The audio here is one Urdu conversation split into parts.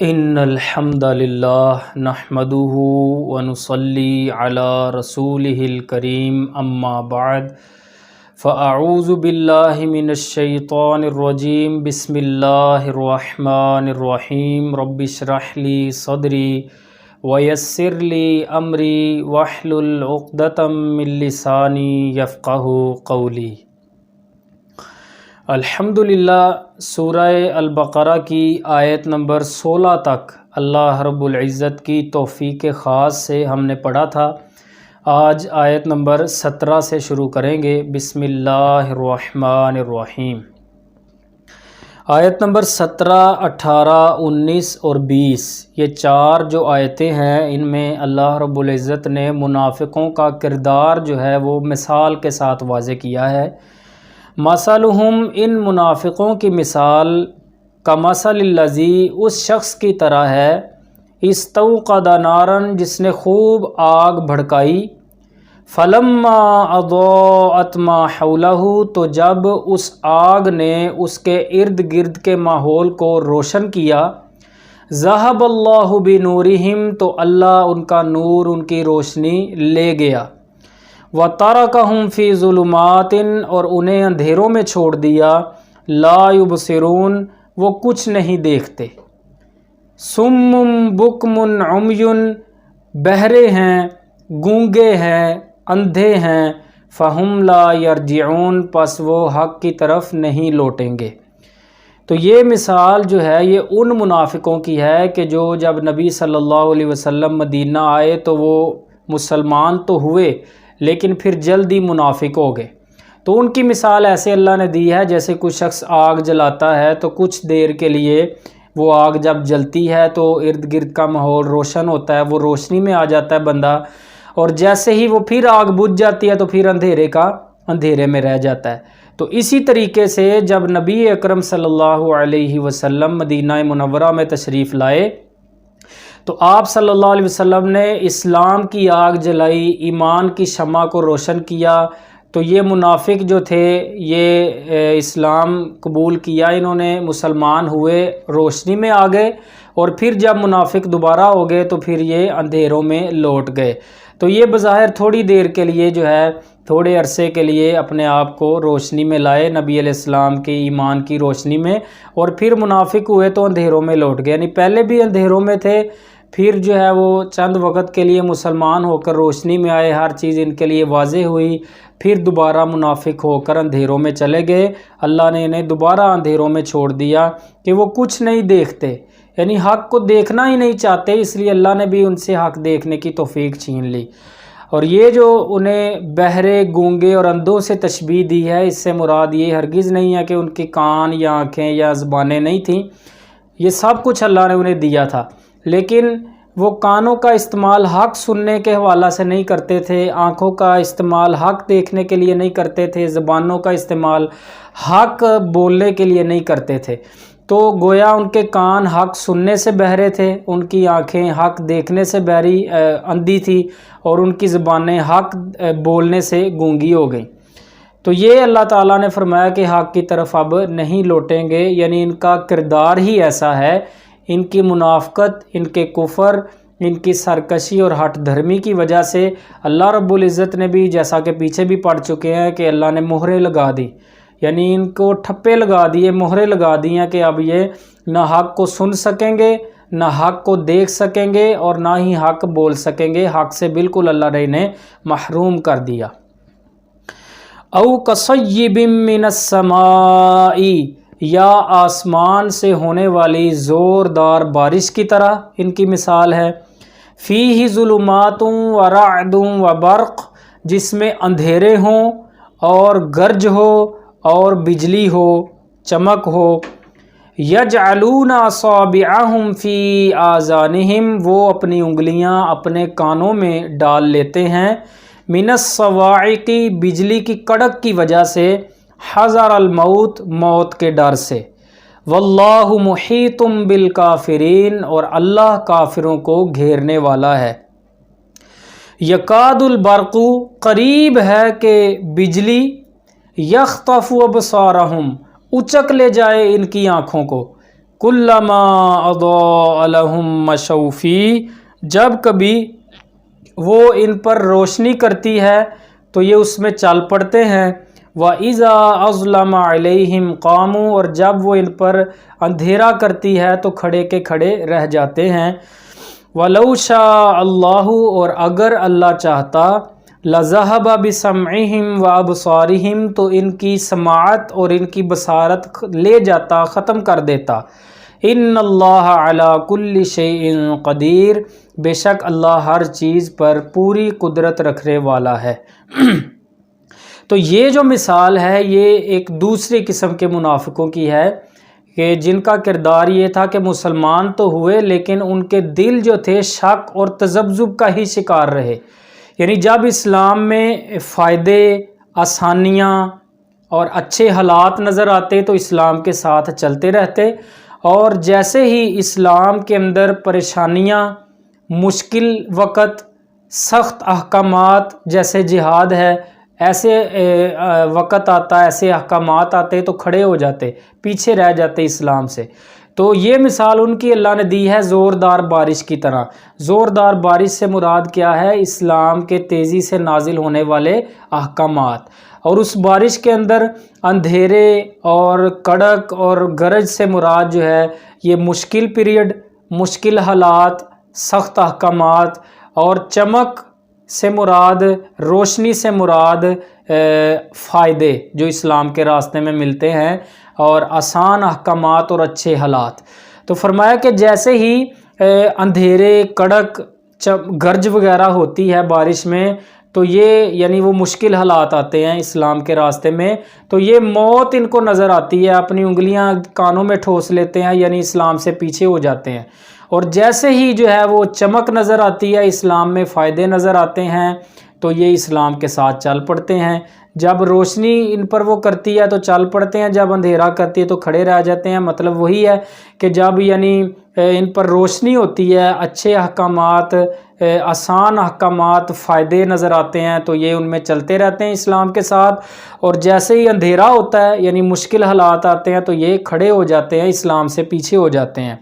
ان الحمد للہ نحمده ونصلی علی رسولہ الکریم اما بعد فاعوذ باللہ من الشیطان الرجیم بسم اللہ الرحمن الرحیم رب اشرح لی صدری ویسر لی امری واحلل عقدۃ من لسانی یفقہوا قولی۔ الحمدللہ سورہ البقرہ کی آیت نمبر 16 تک اللہ رب العزت کی توفیق خاص سے ہم نے پڑھا تھا۔ آج آیت نمبر 17 سے شروع کریں گے۔ بسم اللہ الرحمن الرحیم۔ آیت نمبر 17، 18، 19 اور 20 یہ چار جو آیتیں ہیں، ان میں اللہ رب العزت نے منافقوں کا کردار جو ہے وہ مثال کے ساتھ واضح کیا ہے۔ مثلہم، ان منافقوں کی مثال کمثل الذی، اس شخص کی طرح ہے، استوقد نارا، جس نے خوب آگ بھڑکائی، فلما اضاءت ما حولہ، تو جب اس آگ نے اس کے ارد گرد کے ماحول کو روشن کیا، ذہب اللہ بنورہم، تو اللہ ان کا نور، ان کی روشنی لے گیا، وَتَرَكَهُمْ فِي ظُلُمَاتٍ، اور انہیں اندھیروں میں چھوڑ دیا، لا يُبْصِرُونَ، وہ کچھ نہیں دیکھتے، صُمٌّ بُكْمٌ عُمْيٌ، بہرے ہیں، گونگے ہیں، اندھے ہیں، فَهُمْ لَا يَرْجِعُونَ، پس وہ حق کی طرف نہیں لوٹیں گے۔ تو یہ مثال جو ہے یہ ان منافقوں کی ہے کہ جو جب نبی صلی اللہ علیہ وسلم مدینہ آئے تو وہ مسلمان تو ہوئے لیکن پھر جلدی منافق ہو گئے۔ تو ان کی مثال ایسے اللہ نے دی ہے جیسے کوئی شخص آگ جلاتا ہے تو کچھ دیر کے لیے وہ آگ جب جلتی ہے تو ارد گرد کا ماحول روشن ہوتا ہے، وہ روشنی میں آ جاتا ہے بندہ، اور جیسے ہی وہ پھر آگ بجھ جاتی ہے تو پھر اندھیرے میں رہ جاتا ہے۔ تو اسی طریقے سے جب نبی اکرم صلی اللہ علیہ وسلم مدینہ منورہ میں تشریف لائے تو آپ صلی اللہ علیہ وسلم نے اسلام کی آگ جلائی، ایمان کی شمع کو روشن کیا۔ تو یہ منافق جو تھے یہ اسلام قبول کیا، انہوں نے مسلمان ہوئے، روشنی میں آ گئے، اور پھر جب منافق دوبارہ ہو گئے تو پھر یہ اندھیروں میں لوٹ گئے۔ تو یہ بظاہر تھوڑی دیر کے لیے جو ہے، تھوڑے عرصے کے لیے اپنے آپ کو روشنی میں لائے، نبی علیہ السلام کے ایمان کی روشنی میں، اور پھر منافق ہوئے تو اندھیروں میں لوٹ گئے، یعنی پہلے بھی اندھیروں میں تھے، پھر جو ہے وہ چند وقت کے لیے مسلمان ہو کر روشنی میں آئے، ہر چیز ان کے لیے واضح ہوئی، پھر دوبارہ منافق ہو کر اندھیروں میں چلے گئے۔ اللہ نے انہیں دوبارہ اندھیروں میں چھوڑ دیا کہ وہ کچھ نہیں دیکھتے، یعنی حق کو دیکھنا ہی نہیں چاہتے، اس لیے اللہ نے بھی ان سے حق دیکھنے کی توفیق چھین لی۔ اور یہ جو انہیں بہرے، گونگے اور اندھوں سے تشبیہ دی ہے، اس سے مراد یہ ہرگز نہیں ہے کہ ان کی کان یا آنکھیں یا زبانیں نہیں تھیں، یہ سب کچھ اللہ نے انہیں دیا تھا، لیکن وہ کانوں کا استعمال حق سننے کے حوالہ سے نہیں کرتے تھے، آنکھوں کا استعمال حق دیکھنے کے لیے نہیں کرتے تھے، زبانوں کا استعمال حق بولنے کے لیے نہیں کرتے تھے۔ تو گویا ان کے کان حق سننے سے بہرے تھے، ان کی آنکھیں حق دیکھنے سے اندھی تھی، اور ان کی زبانیں حق بولنے سے گونگی ہو گئیں۔ تو یہ اللہ تعالیٰ نے فرمایا کہ حق کی طرف اب نہیں لوٹیں گے، یعنی ان کا کردار ہی ایسا ہے، ان کی منافقت، ان کے کفر، ان کی سرکشی اور ہٹ دھرمی کی وجہ سے اللہ رب العزت نے بھی، جیسا کہ پیچھے بھی پڑھ چکے ہیں کہ اللہ نے مہریں لگا دی، یعنی ان کو ٹھپے لگا دیے، مہریں لگا دی ہیں کہ اب یہ نہ حق کو سن سکیں گے، نہ حق کو دیکھ سکیں گے، اور نہ ہی حق بول سکیں گے، حق سے بالکل اللہ نے انہیں محروم کر دیا۔ او کصیب من السماء، یا آسمان سے ہونے والی زوردار بارش کی طرح ان کی مثال ہے، فیہ ظلمات ورعد وبرق، جس میں اندھیرے ہوں اور گرج ہو اور بجلی ہو، چمک ہو، یجعلون اصابعہم فی آذانہم، وہ اپنی انگلیاں اپنے کانوں میں ڈال لیتے ہیں، من الصواعق، بجلی کی کڑک کی وجہ سے، حذر الموت، موت کے ڈر سے، واللہ محیط بالکافرین، اور اللہ کافروں کو گھیرنے والا ہے۔ یکاد البرق، قریب ہے کہ بجلی، یخطف ابصارہم، اچک لے جائے ان کی آنکھوں کو، کلما اضاء لهم مشوا فیہ، جب کبھی وہ ان پر روشنی کرتی ہے تو یہ اس میں چل پڑتے ہیں۔ وَإِذَا أَظْلَمَ عَلَيْهِمْ قَامُوا، اور جب وہ ان پر اندھیرا کرتی ہے تو کھڑے کے کھڑے رہ جاتے ہیں۔ وَلَوْ شَاءَ اللَّهُ، اور اگر اللہ چاہتا، لَذَهَبَ بِسَمْعِهِمْ وَأَبْصَارِهِمْ، تو ان کی سماعت اور ان کی بصارت لے جاتا، ختم کر دیتا۔ ان اللہ علی کل شیء قدیر، بے شک اللہ ہر چیز پر پوری قدرت رکھنے والا ہے۔ تو یہ جو مثال ہے یہ ایک دوسری قسم کے منافقوں کی ہے کہ جن کا کردار یہ تھا کہ مسلمان تو ہوئے لیکن ان کے دل جو تھے شک اور تذبذب کا ہی شکار رہے۔ یعنی جب اسلام میں فائدے، آسانیاں اور اچھے حالات نظر آتے تو اسلام کے ساتھ چلتے رہتے، اور جیسے ہی اسلام کے اندر پریشانیاں، مشکل وقت، سخت احکامات جیسے جہاد ہے، ایسے وقت آتا، ایسے احکامات آتے تو کھڑے ہو جاتے، پیچھے رہ جاتے اسلام سے۔ تو یہ مثال ان کی اللہ نے دی ہے زوردار بارش کی طرح۔ زوردار بارش سے مراد کیا ہے؟ اسلام کے تیزی سے نازل ہونے والے احکامات، اور اس بارش کے اندر اندھیرے اور کڑک اور گرج سے مراد جو ہے یہ مشکل پیریڈ، مشکل حالات، سخت احکامات، اور چمک سے مراد، روشنی سے مراد فائدے جو اسلام کے راستے میں ملتے ہیں، اور آسان احکامات اور اچھے حالات۔ تو فرمایا کہ جیسے ہی اندھیرے، کڑک، گرج وغیرہ ہوتی ہے بارش میں، تو یہ یعنی وہ مشکل حالات آتے ہیں اسلام کے راستے میں، تو یہ موت ان کو نظر آتی ہے، اپنی انگلیاں کانوں میں ٹھوس لیتے ہیں، یعنی اسلام سے پیچھے ہو جاتے ہیں۔ اور جیسے ہی جو ہے وہ چمک نظر آتی ہے، اسلام میں فائدے نظر آتے ہیں، تو یہ اسلام کے ساتھ چل پڑتے ہیں۔ جب روشنی ان پر وہ کرتی ہے تو چل پڑتے ہیں، جب اندھیرا کرتی ہے تو کھڑے رہ جاتے ہیں۔ مطلب وہی ہے کہ جب یعنی ان پر روشنی ہوتی ہے، اچھے احکامات، آسان احکامات، فائدے نظر آتے ہیں تو یہ ان میں چلتے رہتے ہیں اسلام کے ساتھ، اور جیسے ہی اندھیرا ہوتا ہے یعنی مشکل حالات آتے ہیں تو یہ کھڑے ہو جاتے ہیں، اسلام سے پیچھے ہو جاتے ہیں۔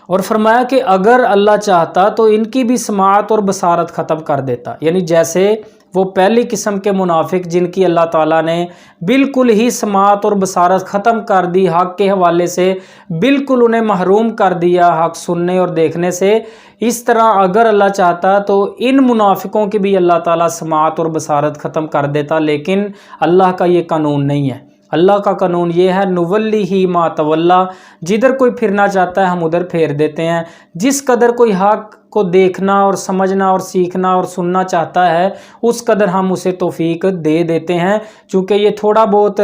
اور فرمایا کہ اگر اللہ چاہتا تو ان کی بھی سماعت اور بصارت ختم کر دیتا، یعنی جیسے وہ پہلی قسم کے منافق جن کی اللہ تعالیٰ نے بالکل ہی سماعت اور بصارت ختم کر دی، حق کے حوالے سے بالکل انہیں محروم کر دیا حق سننے اور دیکھنے سے، اس طرح اگر اللہ چاہتا تو ان منافقوں کی بھی اللہ تعالیٰ سماعت اور بصارت ختم کر دیتا، لیکن اللہ کا یہ قانون نہیں ہے۔ اللہ کا قانون یہ ہے نولی ما تولا، جدھر کوئی پھرنا چاہتا ہے ہم ادھر پھیر دیتے ہیں۔ جس قدر کوئی حق کو دیکھنا اور سمجھنا اور سیکھنا اور سننا چاہتا ہے اس قدر ہم اسے توفیق دے دیتے ہیں، چونکہ یہ تھوڑا بہت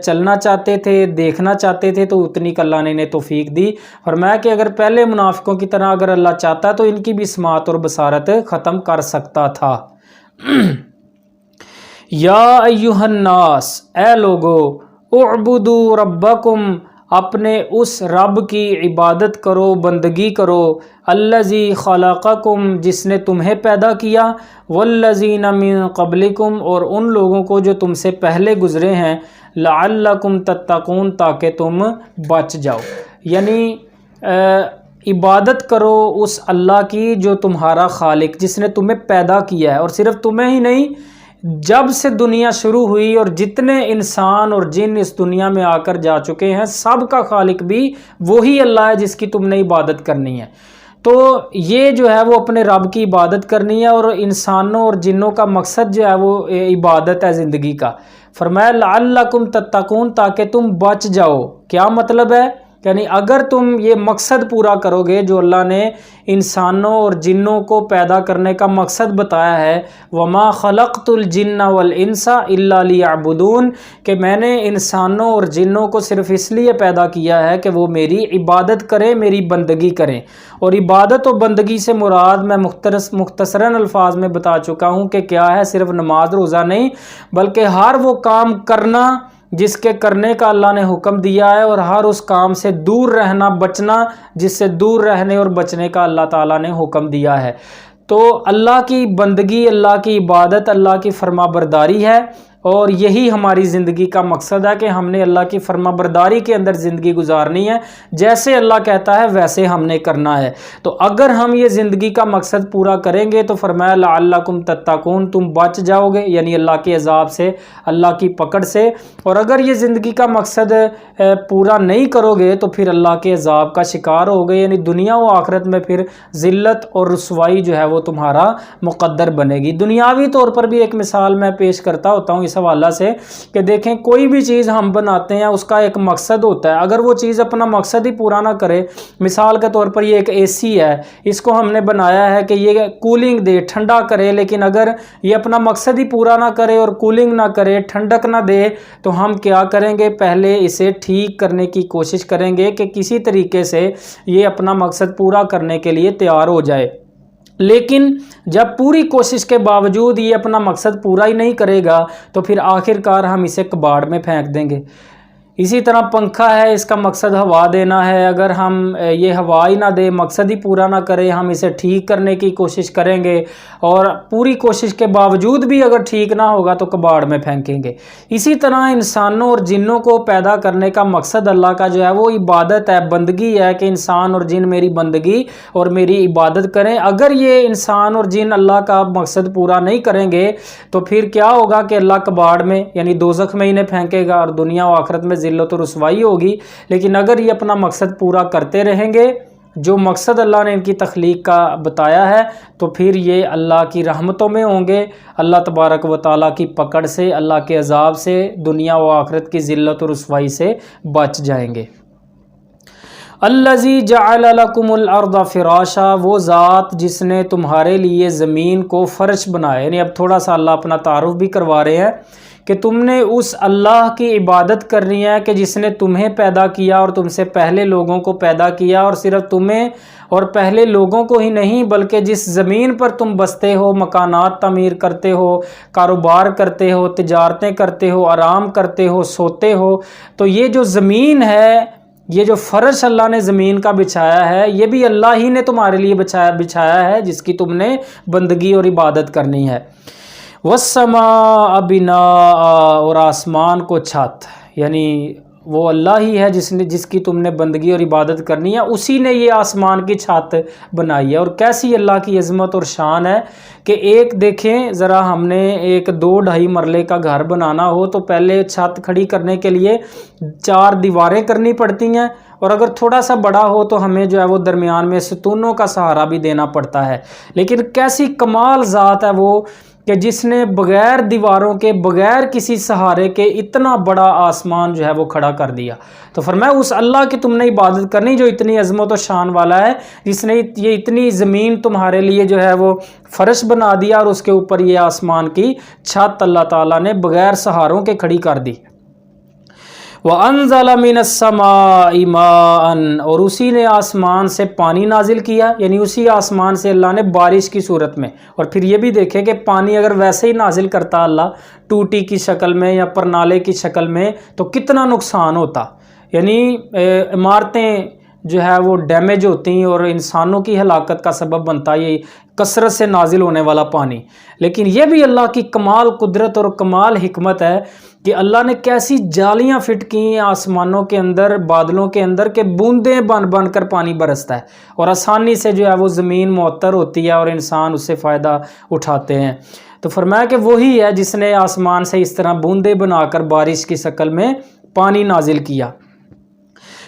چلنا چاہتے تھے، دیکھنا چاہتے تھے تو اتنی کہ اللہ نے انہیں توفیق دی۔ فرمایا کہ اگر پہلے منافقوں کی طرح اگر اللہ چاہتا تو ان کی بھی سماعت اور بصارت ختم کر سکتا تھا۔ یا ایہا الناس، اے لوگو، اعبدوا ربکم، اپنے اس رب کی عبادت کرو، بندگی کرو، الذی خلقکم، جس نے تمہیں پیدا کیا، والذین من قبلکم، اور ان لوگوں کو جو تم سے پہلے گزرے ہیں، لعلکم تتقون، تاکہ تم بچ جاؤ۔ یعنی عبادت کرو اس اللہ کی جو تمہارا خالق، جس نے تمہیں پیدا کیا ہے، اور صرف تمہیں ہی نہیں، جب سے دنیا شروع ہوئی اور جتنے انسان اور جن اس دنیا میں آ کر جا چکے ہیں، سب کا خالق بھی وہی اللہ ہے جس کی تم نے عبادت کرنی ہے۔ تو یہ جو ہے وہ اپنے رب کی عبادت کرنی ہے، اور انسانوں اور جنوں کا مقصد جو ہے وہ عبادت ہے زندگی کا۔ فرمایا لعلکم تتقون، تاکہ تم بچ جاؤ۔ کیا مطلب ہے؟ یعنی اگر تم یہ مقصد پورا کرو گے جو اللہ نے انسانوں اور جنوں کو پیدا کرنے کا مقصد بتایا ہے، وَمَا خَلَقْتُ الْجِنَّ وَالْإِنسَ إِلَّا لِيَعْبُدُونَ، کہ میں نے انسانوں اور جنوں کو صرف اس لیے پیدا کیا ہے کہ وہ میری عبادت کریں، میری بندگی کریں۔ اور عبادت و بندگی سے مراد میں مختصراً الفاظ میں بتا چکا ہوں کہ کیا ہے، صرف نماز روزہ نہیں، بلکہ ہر وہ کام کرنا جس کے کرنے کا اللہ نے حکم دیا ہے، اور ہر اس کام سے دور رہنا، بچنا جس سے دور رہنے اور بچنے کا اللہ تعالیٰ نے حکم دیا ہے۔ تو اللہ کی بندگی، اللہ کی عبادت، اللہ کی فرما برداری ہے، اور یہی ہماری زندگی کا مقصد ہے کہ ہم نے اللہ کی فرما برداری کے اندر زندگی گزارنی ہے، جیسے اللہ کہتا ہے ویسے ہم نے کرنا ہے۔ تو اگر ہم یہ زندگی کا مقصد پورا کریں گے تو فرمایا لعلکم تتقون، تم بچ جاؤ گے، یعنی اللہ کے عذاب سے، اللہ کی پکڑ سے۔ اور اگر یہ زندگی کا مقصد پورا نہیں کرو گے تو پھر اللہ کے عذاب کا شکار ہو گئے، یعنی دنیا و آخرت میں پھر ذلت اور رسوائی جو ہے وہ تمہارا مقدر بنے گی۔ دنیاوی طور پر بھی ایک مثال میں پیش کرتا ہوتا ہوں اس حوالہ سے کہ دیکھیں کوئی بھی چیز ہم بناتے ہیں اس کا ایک مقصد ہوتا ہے، اگر وہ چیز اپنا مقصد ہی پورا نہ کرے، مثال کے طور پر یہ ایک اے سی ہے، اس کو ہم نے بنایا ہے کہ یہ کولنگ دے، ٹھنڈا کرے، لیکن اگر یہ اپنا مقصد ہی پورا نہ کرے اور کولنگ نہ کرے، ٹھنڈک نہ دے، تو ہم کیا کریں گے؟ پہلے اسے ٹھیک کرنے کی کوشش کریں گے کہ کسی طریقے سے یہ اپنا مقصد پورا کرنے کے لیے تیار ہو جائے۔ لیکن جب پوری کوشش کے باوجود یہ اپنا مقصد پورا ہی نہیں کرے گا تو پھر آخر کار ہم اسے کباڑ میں پھینک دیں گے۔ اسی طرح پنکھا ہے، اس کا مقصد ہوا دینا ہے، اگر ہم یہ ہوا ہی نہ دے، مقصد ہی پورا نہ کرے، ہم اسے ٹھیک کرنے کی کوشش کریں گے اور پوری کوشش کے باوجود بھی اگر ٹھیک نہ ہوگا تو کباڑ میں پھینکیں گے۔ اسی طرح انسانوں اور جنوں کو پیدا کرنے کا مقصد اللہ کا جو ہے وہ عبادت ہے، بندگی ہے کہ انسان اور جن میری بندگی اور میری عبادت کریں۔ اگر یہ انسان اور جن اللہ کا مقصد پورا نہیں کریں گے تو پھر کیا ہوگا کہ اللہ کباڑ میں یعنی دوزخ میں انہیں پھینکے گا اور دنیا و آخرت میں ذلت و رسوائی ہوگی۔ لیکن اگر یہ اپنا مقصد پورا کرتے رہیں گے، جو مقصد اللہ نے ان کی تخلیق کا بتایا ہے، تو پھر یہ اللہ کی رحمتوں میں ہوں گے، اللہ تبارک و تعالیٰ کی پکڑ سے، اللہ کے عذاب سے، دنیا و آخرت کی ذلت و رسوائی سے بچ جائیں گے۔ الذی جعل لکم الارض فراشا، وہ ذات جس نے تمہارے لیے زمین کو فرش بنایا، یعنی اب تھوڑا سا اللہ اپنا تعارف بھی کروا رہے ہیں کہ تم نے اس اللہ کی عبادت کرنی ہے کہ جس نے تمہیں پیدا کیا اور تم سے پہلے لوگوں کو پیدا کیا، اور صرف تمہیں اور پہلے لوگوں کو ہی نہیں بلکہ جس زمین پر تم بستے ہو، مکانات تعمیر کرتے ہو، کاروبار کرتے ہو، تجارتیں کرتے ہو، آرام کرتے ہو، سوتے ہو، تو یہ جو زمین ہے، یہ جو فرش اللہ نے زمین کا بچھایا ہے، یہ بھی اللہ ہی نے تمہارے لیے بچھایا ہے جس کی تم نے بندگی اور عبادت کرنی ہے۔ والسماء بناء، اور آسمان کو چھت، یعنی وہ اللہ ہی ہے جس کی تم نے بندگی اور عبادت کرنی ہے، اسی نے یہ آسمان کی چھت بنائی ہے۔ اور کیسی اللہ کی عظمت اور شان ہے کہ ایک دیکھیں ذرا، ہم نے ایک 2-2.5 مرلے کا گھر بنانا ہو تو پہلے چھت کھڑی کرنے کے لیے 4 دیواریں کرنی پڑتی ہیں، اور اگر تھوڑا سا بڑا ہو تو ہمیں جو ہے وہ درمیان میں ستونوں کا سہارا بھی دینا پڑتا ہے۔ لیکن کیسی کمال ذات ہے وہ کہ جس نے بغیر دیواروں کے، بغیر کسی سہارے کے اتنا بڑا آسمان جو ہے وہ کھڑا کر دیا۔ تو فرمایا اس اللہ کی تم نے عبادت کرنی جو اتنی عظمت و شان والا ہے، جس نے یہ اتنی زمین تمہارے لیے جو ہے وہ فرش بنا دیا اور اس کے اوپر یہ آسمان کی چھت اللہ تعالیٰ نے بغیر سہاروں کے کھڑی کر دی۔ وَأَنزَلَ مِنَ السَّمَاءِ مَاءً، اور اسی نے آسمان سے پانی نازل کیا، یعنی اسی آسمان سے اللہ نے بارش کی صورت میں۔ اور پھر یہ بھی دیکھیں کہ پانی اگر ویسے ہی نازل کرتا اللہ ٹوٹی کی شکل میں یا پرنالے کی شکل میں تو کتنا نقصان ہوتا، یعنی عمارتیں جو ہے وہ ڈیمیج ہوتی اور انسانوں کی ہلاکت کا سبب بنتا یہ کثرت سے نازل ہونے والا پانی۔ لیکن یہ بھی اللہ کی کمال قدرت اور کمال حکمت ہے کہ اللہ نے کیسی جالیاں فٹ کی ہیں آسمانوں کے اندر، بادلوں کے اندر، کہ بوندیں بن بن کر پانی برستا ہے اور آسانی سے جو ہے وہ زمین معطر ہوتی ہے اور انسان اس سے فائدہ اٹھاتے ہیں۔ تو فرمایا کہ وہی ہے جس نے آسمان سے اس طرح بوندیں بنا کر بارش کی شکل میں پانی نازل کیا۔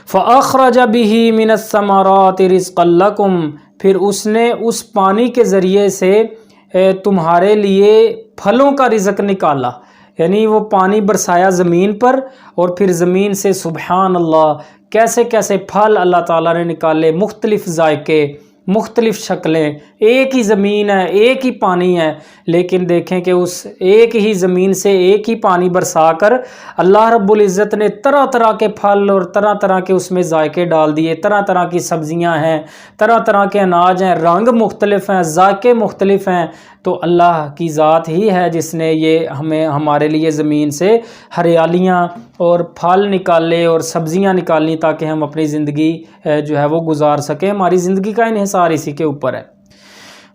فَأَخْرَجَ بِهِ مِنَ الثَّمَرَاتِ رِزْقًا لَكُمْ، پھر اس نے اس پانی کے ذریعے سے تمہارے لیے پھلوں کا رزق نکالا، یعنی وہ پانی برسایا زمین پر اور پھر زمین سے سبحان اللہ کیسے کیسے پھل اللہ تعالیٰ نے نکالے، مختلف ذائقے، مختلف شکلیں، ایک ہی زمین ہے، ایک ہی پانی ہے، لیکن دیکھیں کہ اس ایک ہی زمین سے ایک ہی پانی برسا کر اللہ رب العزت نے طرح طرح کے پھل اور طرح طرح کے اس میں ذائقے ڈال دیے، طرح طرح کی سبزیاں ہیں، طرح طرح کے اناج ہیں، رنگ مختلف ہیں، ذائقے مختلف ہیں۔ تو اللہ کی ذات ہی ہے جس نے یہ ہمارے لیے زمین سے ہریالیاں اور پھل نکالے اور سبزیاں نکالنی تاکہ ہم اپنی زندگی جو ہے وہ گزار سکیں۔ ہماری زندگی کا انحصار اسی کے اوپر ہے۔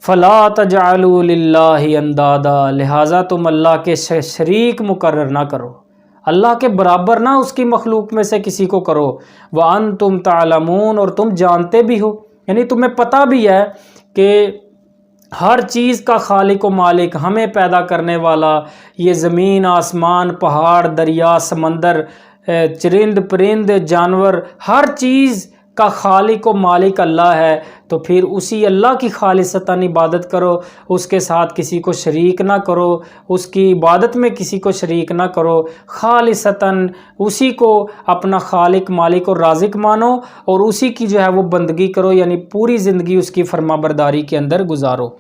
فلا تجعلوا للہ اندادا، لہٰذا تم اللہ کے شریک مقرر نہ کرو، اللہ کے برابر نہ اس کی مخلوق میں سے کسی کو کرو، وَأَنْتُمْ تَعْلَمُونَ، اور تم جانتے بھی ہو، یعنی تمہیں پتہ بھی ہے کہ ہر چیز کا خالق و مالک، ہمیں پیدا کرنے والا، یہ زمین آسمان پہاڑ دریا سمندر چرند پرند جانور، ہر چیز کا خالق و مالک اللہ ہے، تو پھر اسی اللہ کی خالصتاً عبادت کرو، اس کے ساتھ کسی کو شریک نہ کرو، اس کی عبادت میں کسی کو شریک نہ کرو، خالصتاً اسی کو اپنا خالق مالک اور رازق مانو، اور اسی کی جو ہے وہ بندگی کرو، یعنی پوری زندگی اس کی فرما برداری کے اندر گزارو۔